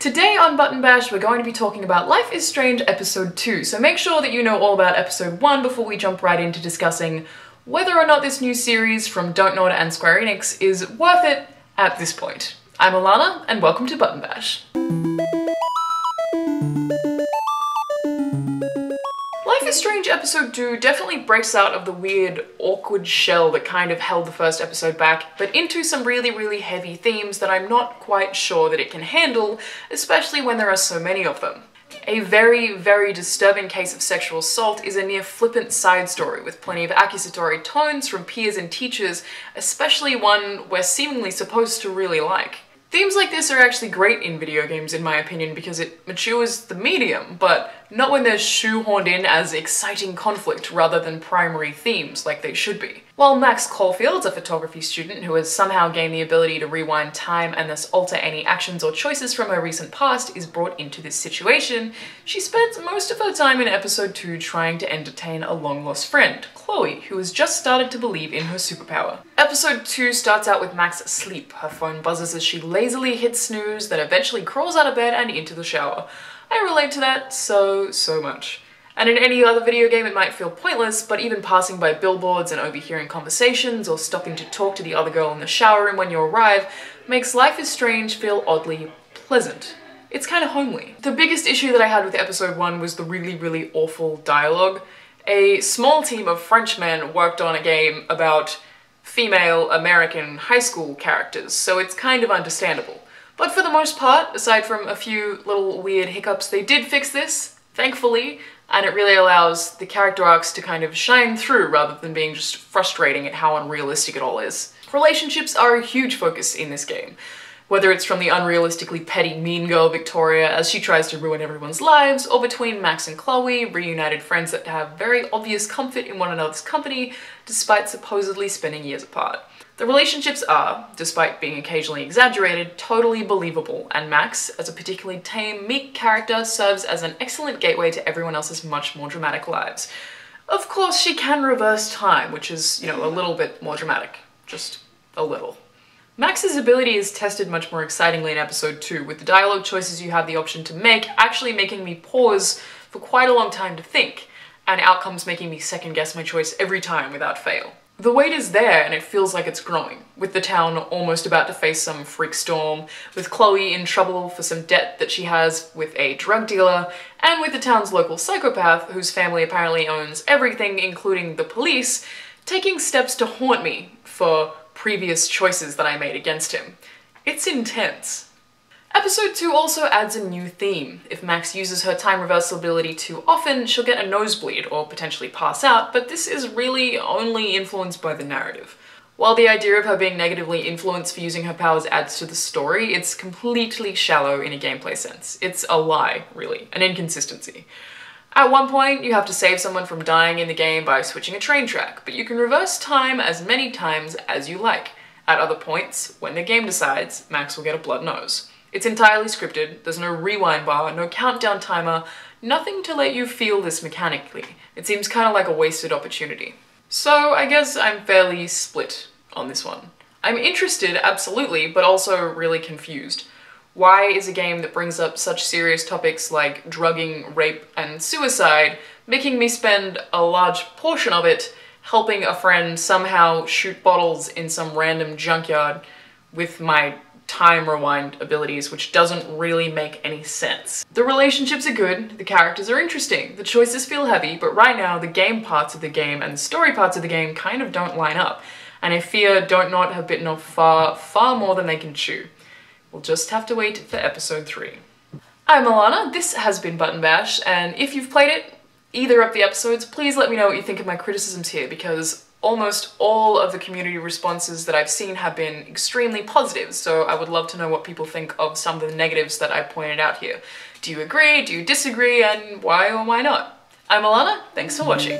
Today on Button Bash, we're going to be talking about Life is Strange Episode 2, so make sure that you know all about Episode 1 before we jump right into discussing whether or not this new series from Don't Nod and Square Enix is worth it at this point. I'm Alana, and welcome to Button Bash. Life is Strange Episode 2 definitely breaks out of the weird, awkward shell that kind of held the first episode back, but into some really heavy themes that I'm not quite sure that it can handle, especially when there are so many of them. A very disturbing case of sexual assault is a near flippant side story with plenty of accusatory tones from peers and teachers, especially one we're seemingly supposed to really like. Themes like this are actually great in video games in my opinion because it matures the medium, but not when they're shoehorned in as exciting conflict rather than primary themes like they should be. While Max Caulfield's a photography student who has somehow gained the ability to rewind time and thus alter any actions or choices from her recent past is brought into this situation, she spends most of her time in episode 2 trying to entertain a long-lost friend, Chloe, who has just started to believe in her superpower. Episode 2 starts out with Max asleep. Her phone buzzes as she lazily hits snooze, then eventually crawls out of bed and into the shower. I relate to that so much. And in any other video game it might feel pointless, but even passing by billboards and overhearing conversations or stopping to talk to the other girl in the shower room when you arrive makes Life is Strange feel oddly pleasant. It's kind of homely. The biggest issue that I had with episode 1 was the really awful dialogue. A small team of Frenchmen worked on a game about female American high school characters, so it's kind of understandable. But for the most part, aside from a few little weird hiccups, they did fix this, thankfully, and it really allows the character arcs to kind of shine through rather than being just frustrating at how unrealistic it all is. Relationships are a huge focus in this game. Whether it's from the unrealistically petty mean girl Victoria as she tries to ruin everyone's lives, or between Max and Chloe, reunited friends that have very obvious comfort in one another's company despite supposedly spending years apart. The relationships are, despite being occasionally exaggerated, totally believable, and Max, as a particularly tame, meek character, serves as an excellent gateway to everyone else's much more dramatic lives. Of course, she can reverse time, which is, a little bit more dramatic. Just a little. Max's ability is tested much more excitingly in episode 2, with the dialogue choices you have the option to make actually making me pause for quite a long time to think, and outcomes making me second guess my choice every time without fail. The weight is there and it feels like it's growing, with the town almost about to face some freak storm, with Chloe in trouble for some debt that she has with a drug dealer, and with the town's local psychopath, whose family apparently owns everything including the police, taking steps to haunt me for previous choices that I made against him. It's intense. Episode 2 also adds a new theme. If Max uses her time reversal ability too often, she'll get a nosebleed or potentially pass out, but this is really only influenced by the narrative. While the idea of her being negatively influenced for using her powers adds to the story, it's completely shallow in a gameplay sense. It's a lie, really, an inconsistency. At one point, you have to save someone from dying in the game by switching a train track, but you can reverse time as many times as you like. At other points, when the game decides, Max will get a blood nose. It's entirely scripted, there's no rewind bar, no countdown timer, nothing to let you feel this mechanically. It seems kind of like a wasted opportunity. So I guess I'm fairly split on this one. I'm interested, absolutely, but also really confused. Why is a game that brings up such serious topics like drugging, rape, and suicide making me spend a large portion of it helping a friend somehow shoot bottles in some random junkyard with my time rewind abilities, which doesn't really make any sense. The relationships are good, the characters are interesting, the choices feel heavy, but right now the game parts of the game and the story parts of the game kind of don't line up, and I fear Don't Nod have bitten off far more than they can chew. We'll just have to wait for episode 3. I'm Alana, this has been Button Bash, and if you've played it, either of the episodes, please let me know what you think of my criticisms here, because almost all of the community responses that I've seen have been extremely positive, so I would love to know what people think of some of the negatives that I pointed out here. Do you agree? Do you disagree? And why or why not? I'm Alana, thanks for watching.